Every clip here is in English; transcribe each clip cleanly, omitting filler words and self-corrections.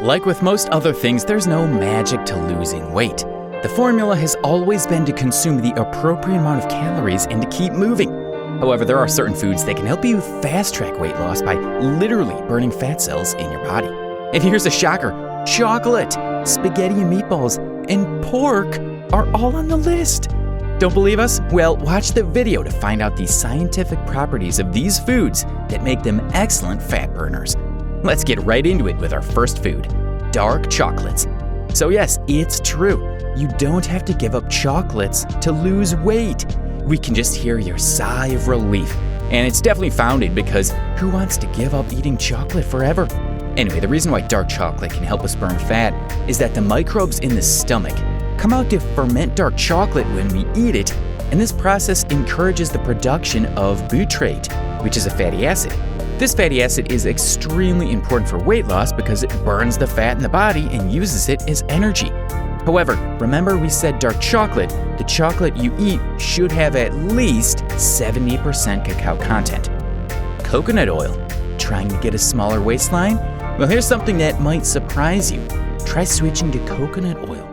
Like with most other things, there's no magic to losing weight. The formula has always been to consume the appropriate amount of calories and to keep moving. However, there are certain foods that can help you fast-track weight loss by literally burning fat cells in your body. And here's a shocker: chocolate, spaghetti and meatballs, and pork are all on the list. Don't believe us? Well, watch the video to find out the scientific properties of these foods that make them excellent fat burners. Let's get right into it with our first food, dark chocolates. So yes, it's true. You don't have to give up chocolates to lose weight. We can just hear your sigh of relief. And it's definitely founded because who wants to give up eating chocolate forever? Anyway, the reason why dark chocolate can help us burn fat is that the microbes in the stomach come out to ferment dark chocolate when we eat it, and this process encourages the production of butyrate, which is a fatty acid. This fatty acid is extremely important for weight loss because it burns the fat in the body and uses it as energy. However, remember we said dark chocolate, the chocolate you eat should have at least 70% cacao content. Coconut oil, trying to get a smaller waistline? Well, here's something that might surprise you. Try switching to coconut oil.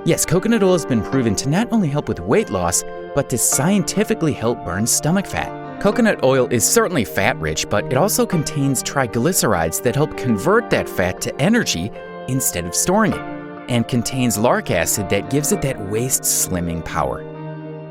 Yes, coconut oil has been proven to not only help with weight loss, but to scientifically help burn stomach fat. Coconut oil is certainly fat-rich, but it also contains triglycerides that help convert that fat to energy instead of storing it, and contains lauric acid that gives it that waist-slimming power.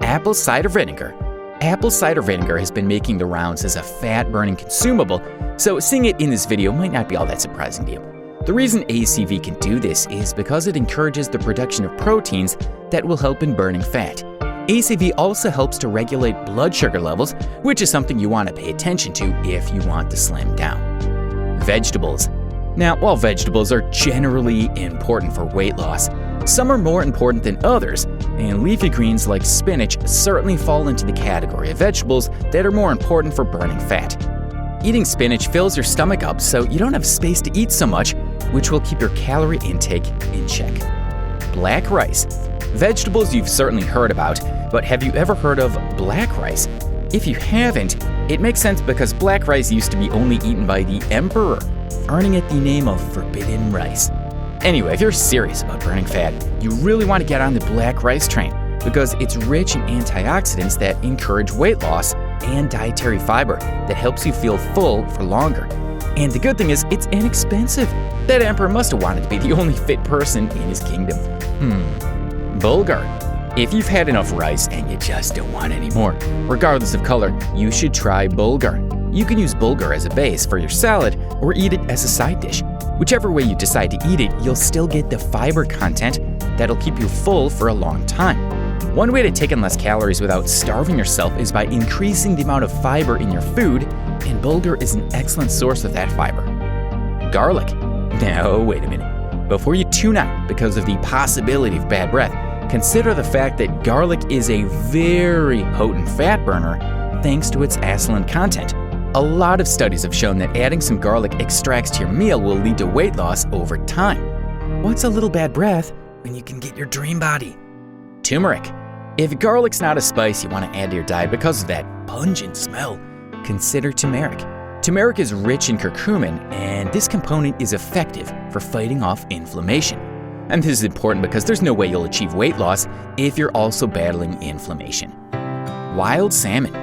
Apple cider vinegar. Apple cider vinegar has been making the rounds as a fat-burning consumable, so seeing it in this video might not be all that surprising to you. The reason ACV can do this is because it encourages the production of proteins that will help in burning fat. ACV also helps to regulate blood sugar levels, which is something you want to pay attention to if you want to slim down. Vegetables. Now, while vegetables are generally important for weight loss, some are more important than others, and leafy greens like spinach certainly fall into the category of vegetables that are more important for burning fat. Eating spinach fills your stomach up so you don't have space to eat so much, which will keep your calorie intake in check. Black rice. Vegetables you've certainly heard about, but have you ever heard of black rice? If you haven't, it makes sense because black rice used to be only eaten by the emperor, earning it the name of forbidden rice. Anyway, if you're serious about burning fat, you really want to get on the black rice train because it's rich in antioxidants that encourage weight loss and dietary fiber that helps you feel full for longer. And the good thing is, it's inexpensive. That emperor must have wanted to be the only fit person in his kingdom. Bulgur. If you've had enough rice and you just don't want any more, regardless of color, you should try bulgur. You can use bulgur as a base for your salad or eat it as a side dish. Whichever way you decide to eat it, you'll still get the fiber content that'll keep you full for a long time. One way to take in less calories without starving yourself is by increasing the amount of fiber in your food, and bulgur is an excellent source of that fiber. Garlic. Now, wait a minute. Before you tune out because of the possibility of bad breath, consider the fact that garlic is a very potent fat burner thanks to its acetylene content. A lot of studies have shown that adding some garlic extracts to your meal will lead to weight loss over time. What's a little bad breath when you can get your dream body? Turmeric. If garlic's not a spice you want to add to your diet because of that pungent smell, consider turmeric. Turmeric is rich in curcumin, and this component is effective for fighting off inflammation. And this is important because there's no way you'll achieve weight loss if you're also battling inflammation. Wild salmon.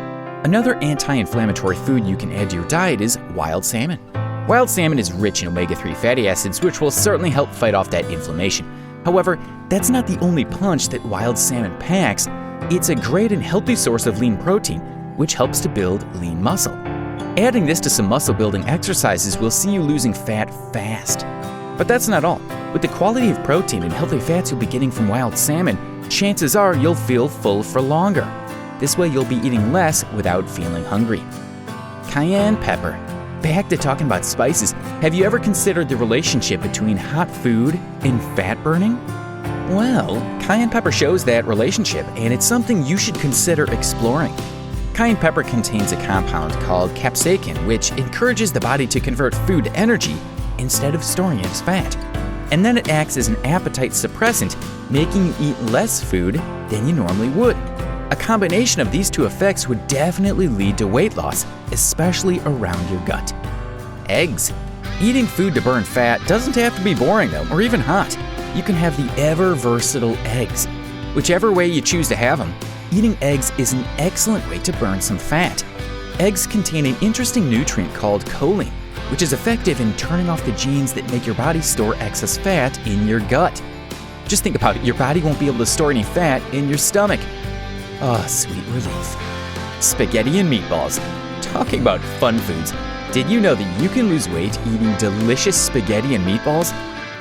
Another anti-inflammatory food you can add to your diet is wild salmon. Wild salmon is rich in omega-3 fatty acids, which will certainly help fight off that inflammation. However, that's not the only punch that wild salmon packs. It's a great and healthy source of lean protein, which helps to build lean muscle. Adding this to some muscle-building exercises will see you losing fat fast. But that's not all. With the quality of protein and healthy fats you'll be getting from wild salmon, chances are you'll feel full for longer. This way you'll be eating less without feeling hungry. Cayenne pepper. Back to talking about spices. Have you ever considered the relationship between hot food and fat burning? Well, cayenne pepper shows that relationship, and it's something you should consider exploring. Cayenne pepper contains a compound called capsaicin, which encourages the body to convert food to energy instead of storing it as fat. And then it acts as an appetite suppressant, making you eat less food than you normally would. A combination of these two effects would definitely lead to weight loss, especially around your gut. Eggs. Eating food to burn fat doesn't have to be boring though, or even hot. You can have the ever-versatile eggs. Whichever way you choose to have them, eating eggs is an excellent way to burn some fat. Eggs contain an interesting nutrient called choline, which is effective in turning off the genes that make your body store excess fat in your gut. Just think about it, your body won't be able to store any fat in your stomach. Oh, sweet relief. Spaghetti and meatballs. Talking about fun foods, did you know that you can lose weight eating delicious spaghetti and meatballs?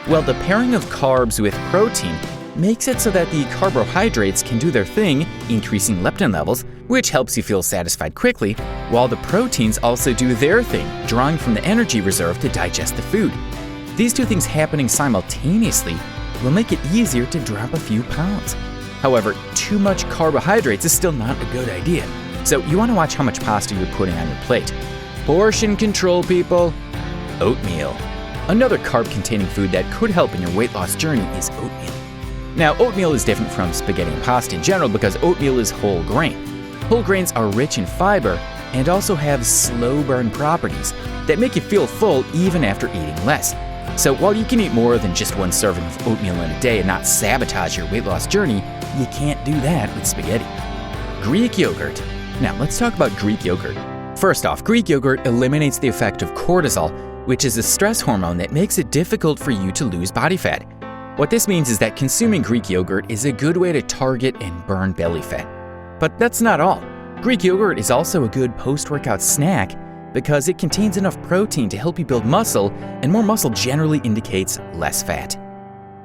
Well, the pairing of carbs with protein makes it so that the carbohydrates can do their thing, increasing leptin levels, which helps you feel satisfied quickly, while the proteins also do their thing, drawing from the energy reserve to digest the food. These two things happening simultaneously will make it easier to drop a few pounds. However, too much carbohydrates is still not a good idea, so you want to watch how much pasta you're putting on your plate. Portion control, people. Oatmeal. Another carb-containing food that could help in your weight loss journey is oatmeal. Now, oatmeal is different from spaghetti and pasta in general because oatmeal is whole grain. Whole grains are rich in fiber and also have slow burn properties that make you feel full even after eating less. So while you can eat more than just one serving of oatmeal in a day and not sabotage your weight loss journey, you can't do that with spaghetti. Greek yogurt. Now, let's talk about Greek yogurt. First off, Greek yogurt eliminates the effect of cortisol, which is a stress hormone that makes it difficult for you to lose body fat. What this means is that consuming Greek yogurt is a good way to target and burn belly fat. But that's not all. Greek yogurt is also a good post-workout snack because it contains enough protein to help you build muscle, and more muscle generally indicates less fat.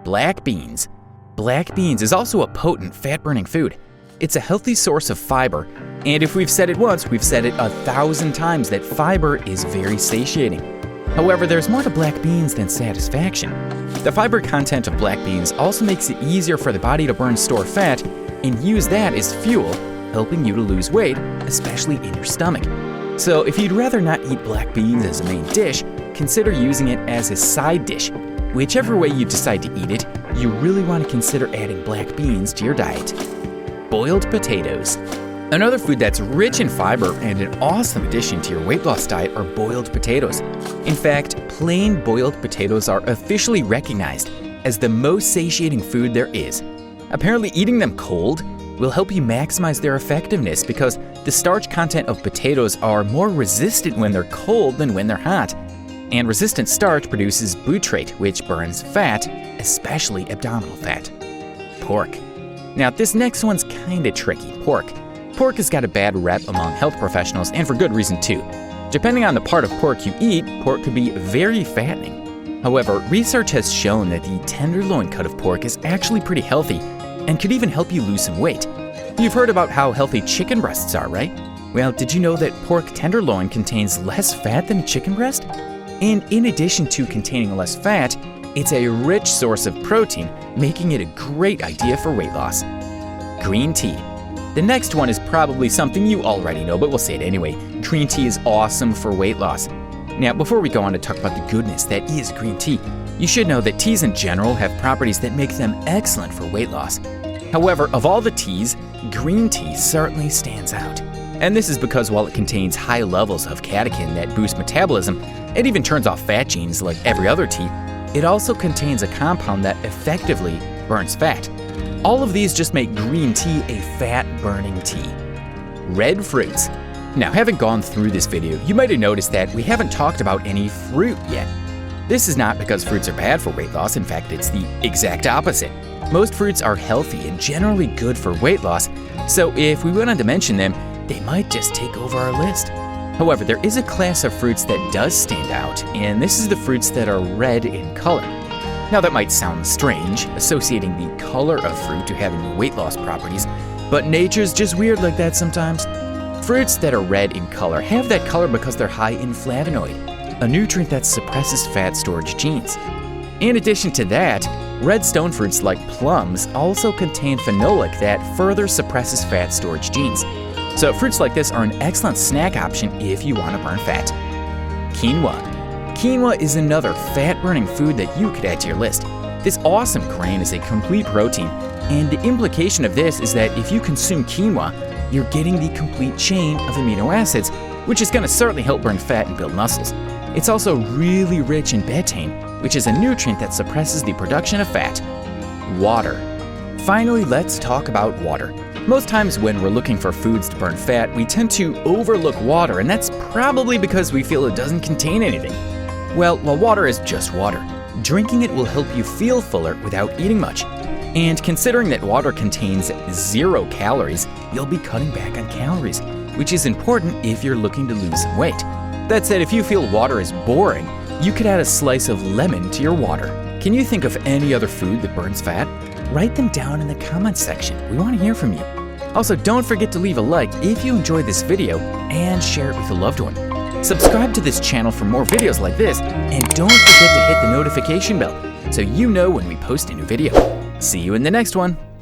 Black beans. Black beans is also a potent fat-burning food. It's a healthy source of fiber, and if we've said it once, we've said it 1,000 times that fiber is very satiating. However, there's more to black beans than satisfaction. The fiber content of black beans also makes it easier for the body to burn stored fat and use that as fuel, helping you to lose weight, especially in your stomach. So if you'd rather not eat black beans as a main dish, consider using it as a side dish. Whichever way you decide to eat it, you really want to consider adding black beans to your diet. Boiled potatoes. Another food that's rich in fiber and an awesome addition to your weight loss diet are boiled potatoes. In fact, plain boiled potatoes are officially recognized as the most satiating food there is. Apparently, eating them cold will help you maximize their effectiveness because the starch content of potatoes are more resistant when they're cold than when they're hot. And resistant starch produces butyrate, which burns fat, especially abdominal fat. Pork. Now, this next one's kinda tricky. Pork has got a bad rep among health professionals, and for good reason too. Depending on the part of pork you eat, pork could be very fattening. However, research has shown that the tenderloin cut of pork is actually pretty healthy and could even help you lose some weight. You've heard about how healthy chicken breasts are, right? Well, did you know that pork tenderloin contains less fat than a chicken breast? And in addition to containing less fat, it's a rich source of protein, making it a great idea for weight loss. Green tea. The next one is probably something you already know, but we'll say it anyway. Green tea is awesome for weight loss. Now, before we go on to talk about the goodness that is green tea, you should know that teas in general have properties that make them excellent for weight loss. However, of all the teas, green tea certainly stands out. And this is because while it contains high levels of catechin that boost metabolism and even turns off fat genes like every other tea, it also contains a compound that effectively burns fat. All of these just make green tea a fat-burning tea. Red fruits. Now, having gone through this video, you might have noticed that we haven't talked about any fruit yet. This is not because fruits are bad for weight loss. In fact, it's the exact opposite. Most fruits are healthy and generally good for weight loss, so if we went on to mention them, they might just take over our list. However, there is a class of fruits that does stand out, and this is the fruits that are red in color. Now, that might sound strange, associating the color of fruit to having weight loss properties, but nature's just weird like that sometimes. Fruits that are red in color have that color because they're high in flavonoid, a nutrient that suppresses fat storage genes. In addition to that, red stone fruits like plums also contain phenolic that further suppresses fat storage genes. So fruits like this are an excellent snack option if you want to burn fat. Quinoa. Quinoa is another fat-burning food that you could add to your list. This awesome grain is a complete protein, and the implication of this is that if you consume quinoa, you're getting the complete chain of amino acids, which is going to certainly help burn fat and build muscles. It's also really rich in betaine, which is a nutrient that suppresses the production of fat. Water. Finally, let's talk about water. Most times when we're looking for foods to burn fat, we tend to overlook water, and that's probably because we feel it doesn't contain anything. Well, while water is just water, drinking it will help you feel fuller without eating much. And considering that water contains 0 calories, you'll be cutting back on calories, which is important if you're looking to lose some weight. That said, if you feel water is boring, you could add a slice of lemon to your water. Can you think of any other food that burns fat? Write them down in the comments section. We want to hear from you. Also, don't forget to leave a like if you enjoyed this video and share it with a loved one. Subscribe to this channel for more videos like this, and don't forget to hit the notification bell so you know when we post a new video. See you in the next one.